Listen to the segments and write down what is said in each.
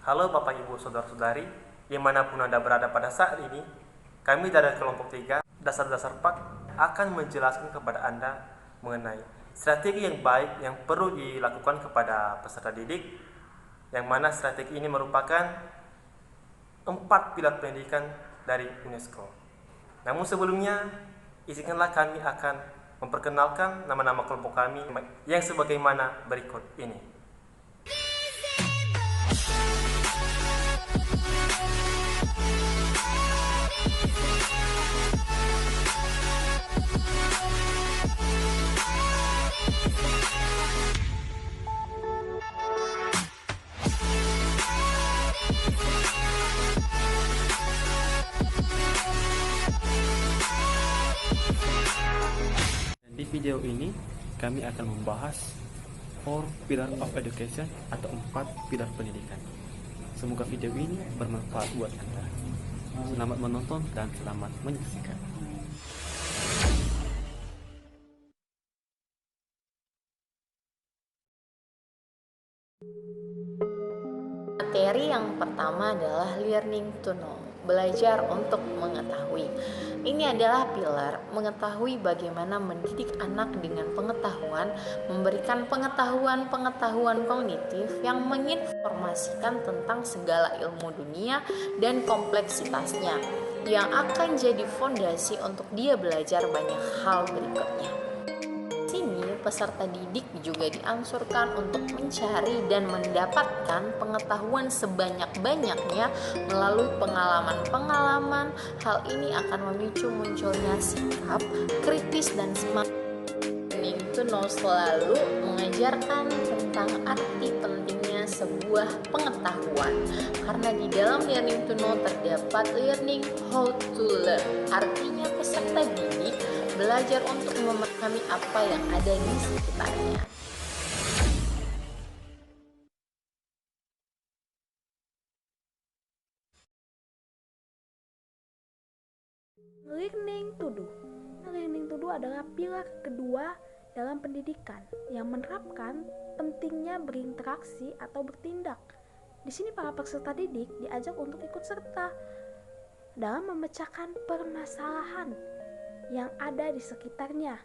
Halo Bapak Ibu Saudara-saudari, dimanapun Anda berada pada saat ini, kami dari kelompok 3, Dasar-Dasar Pak, akan menjelaskan kepada Anda mengenai strategi yang baik yang perlu dilakukan kepada peserta didik, yang mana strategi ini merupakan 4 pilar pendidikan dari UNESCO. Namun sebelumnya, izinkanlah kami akan memperkenalkan nama-nama kelompok kami yang sebagaimana berikut ini. Di video ini kami akan membahas 4 Pillar of Education atau 4 pilar pendidikan. Semoga video ini bermanfaat buat Anda. Selamat menonton dan selamat menyaksikan. Materi yang pertama adalah learning to know, belajar untuk mengetahui. Ini adalah pilar mengetahui bagaimana mendidik anak dengan pengetahuan, memberikan pengetahuan kognitif yang menginformasikan tentang segala ilmu dunia dan kompleksitasnya, yang akan jadi fondasi untuk dia belajar banyak hal berikutnya. Peserta didik juga diansurkan untuk mencari dan mendapatkan pengetahuan sebanyak-banyaknya melalui pengalaman-pengalaman. Hal ini akan memicu munculnya sikap kritis dan semangat. Learning to know selalu mengajarkan tentang arti pentingnya sebuah pengetahuan, karena di dalam learning to know terdapat learning how to learn. Artinya peserta didik belajar untuk memahami apa yang ada di sekitarnya. Learning to do. Learning to do adalah pilar kedua dalam pendidikan yang menerapkan pentingnya berinteraksi atau bertindak. Di sini para peserta didik diajak untuk ikut serta dalam memecahkan permasalahan yang ada di sekitarnya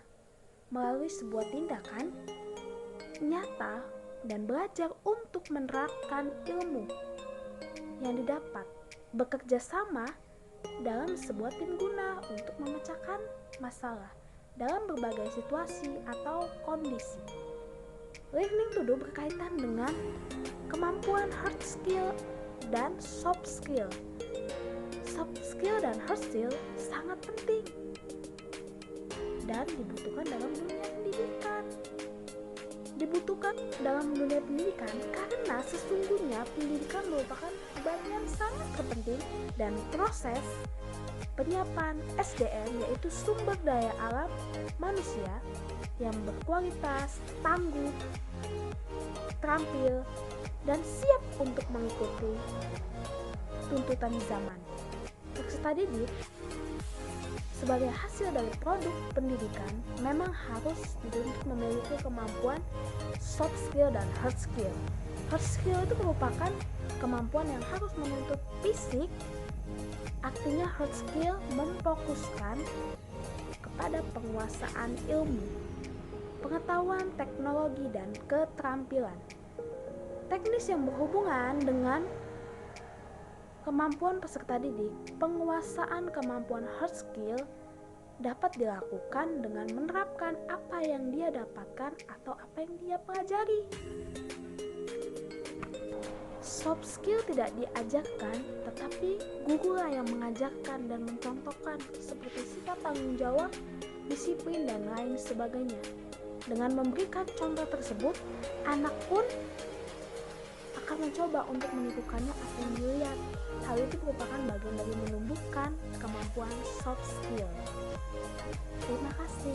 melalui sebuah tindakan nyata dan belajar untuk menerapkan ilmu yang didapat, bekerja sama dalam sebuah tim guna untuk memecahkan masalah dalam berbagai situasi atau kondisi. Learning to do berkaitan dengan kemampuan hard skill dan soft skill. Soft skill dan hard skill sangat penting dan dibutuhkan dalam dunia pendidikan. Karena sesungguhnya pendidikan merupakan bagian sangat terpenting dan proses penyiapan SDM, yaitu sumber daya alam manusia yang berkualitas, tangguh, terampil, dan siap untuk mengikuti tuntutan zaman. Peserta didik sebagai hasil dari produk pendidikan memang harus dituntut memiliki kemampuan soft skill dan hard skill. Hard skill itu merupakan kemampuan yang harus menuntut fisik, artinya hard skill memfokuskan kepada penguasaan ilmu, pengetahuan, teknologi, dan keterampilan. Teknis yang berhubungan dengan kemampuan peserta didik, penguasaan kemampuan hard skill dapat dilakukan dengan menerapkan apa yang dia dapatkan atau apa yang dia pelajari. Soft skill tidak diajarkan, tetapi gurulah yang mengajarkan dan mencontohkan, seperti sikap tanggung jawab, disiplin, dan lain sebagainya. Dengan memberikan contoh tersebut, anak pun akan mencoba untuk menirukannya apa yang dilihat. Hal itu merupakan bagian dari menumbuhkan kemampuan soft skill. Terima kasih.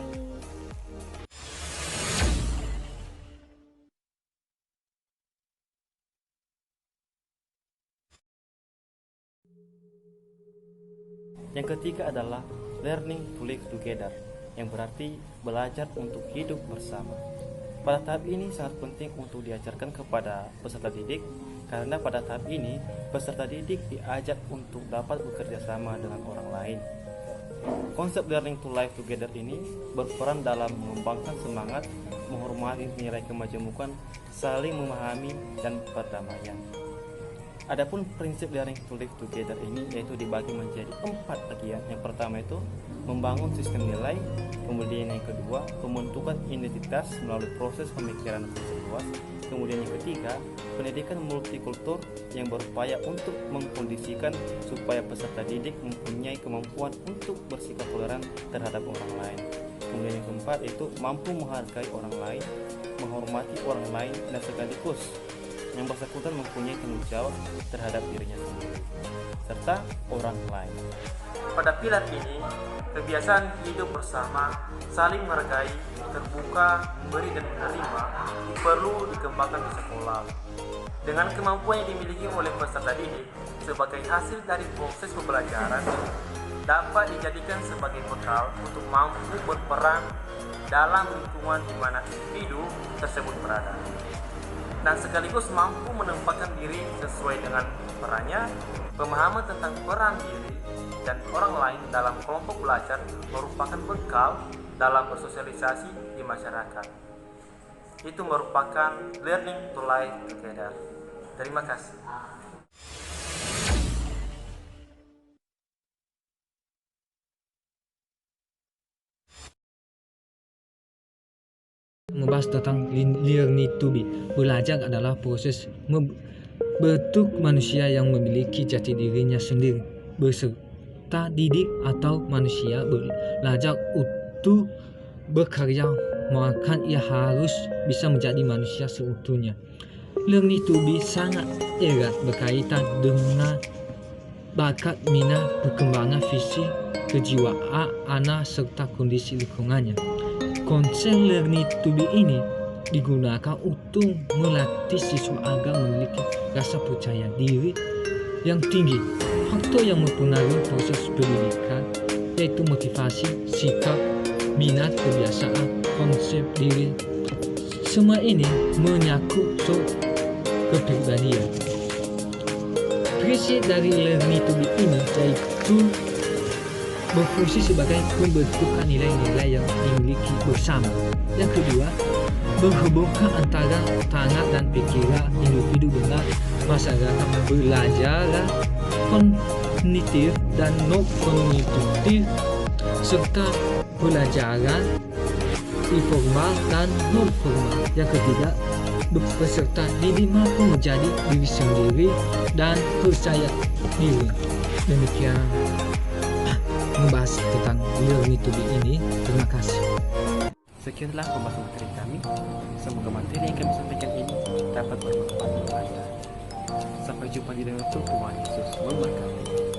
Yang ketiga adalah learning to live together, yang berarti belajar untuk hidup bersama. Pada tahap ini sangat penting untuk diajarkan kepada peserta didik karena pada tahap ini peserta didik diajak untuk dapat bekerja sama dengan orang lain. Konsep learning to live together ini berperan dalam mengembangkan semangat, menghormati nilai kemajemukan, saling memahami, dan perdamaian. Adapun prinsip learning to live together ini yaitu dibagi menjadi 4 bagian. Yang pertama itu membangun sistem nilai, kemudian yang kedua pembentukan identitas melalui proses pemikiran prinsip luas, kemudian yang ketiga pendidikan multikultur yang berupaya untuk mengkondisikan supaya peserta didik mempunyai kemampuan untuk bersikap toleran terhadap orang lain. Kemudian yang keempat itu mampu menghargai orang lain, menghormati orang lain, dan sekaligus yang bersangkutan mempunyai tanggung jawab terhadap dirinya sendiri serta orang lain. Pada pilar ini, kebiasaan hidup bersama, saling menghargai, terbuka, memberi dan menerima perlu dikembangkan di sekolah. Dengan kemampuan yang dimiliki oleh peserta didik sebagai hasil dari proses pembelajaran dapat dijadikan sebagai bekal untuk mampu berperan dalam lingkungan di mana individu tersebut berada, dan sekaligus mampu menempatkan diri sesuai dengan perannya. Pemahaman tentang peran diri dan orang lain dalam kelompok belajar merupakan bekal dalam bersosialisasi di masyarakat. Itu merupakan learning to live together. Terima kasih. Membahas tentang learning to be. Belajar adalah proses membentuk manusia yang memiliki jati dirinya sendiri. Beserta didik atau manusia belajar untuk berkarya, maka ia harus bisa menjadi manusia seutuhnya. Learning to be sangat erat berkaitan dengan bakat, minat, perkembangan fisik, kejiwaan anak serta kondisi lingkungannya. Konsep learning to be ini digunakan untuk melatih siswa agar memiliki rasa percaya diri yang tinggi. Faktor yang mempengaruhi proses pendidikan yaitu motivasi, sikap, minat, kebiasaan, konsep diri. Semua ini menyangkut kepribadian. Prinsip dari learning to be ini yaitu berfungsi sebagai pembentukan nilai-nilai yang dimiliki bersama. Yang kedua, menghubungkan antara otak dan pikiran individu dengan masyarakat. Belajar kognitif dan non-kognitif serta pelajaran informal dan non-formal. Yang ketiga, peserta didik mampu menjadi diri sendiri dan percaya diri. Demikian membahas tentang learning to be ini. Terima kasih. Sekianlah pembahasan materi kami. Semoga materi yang kami sampaikan ini dapat bermanfaat bagi Anda. Sampai jumpa di dalam Tuhan Yesus memberkati.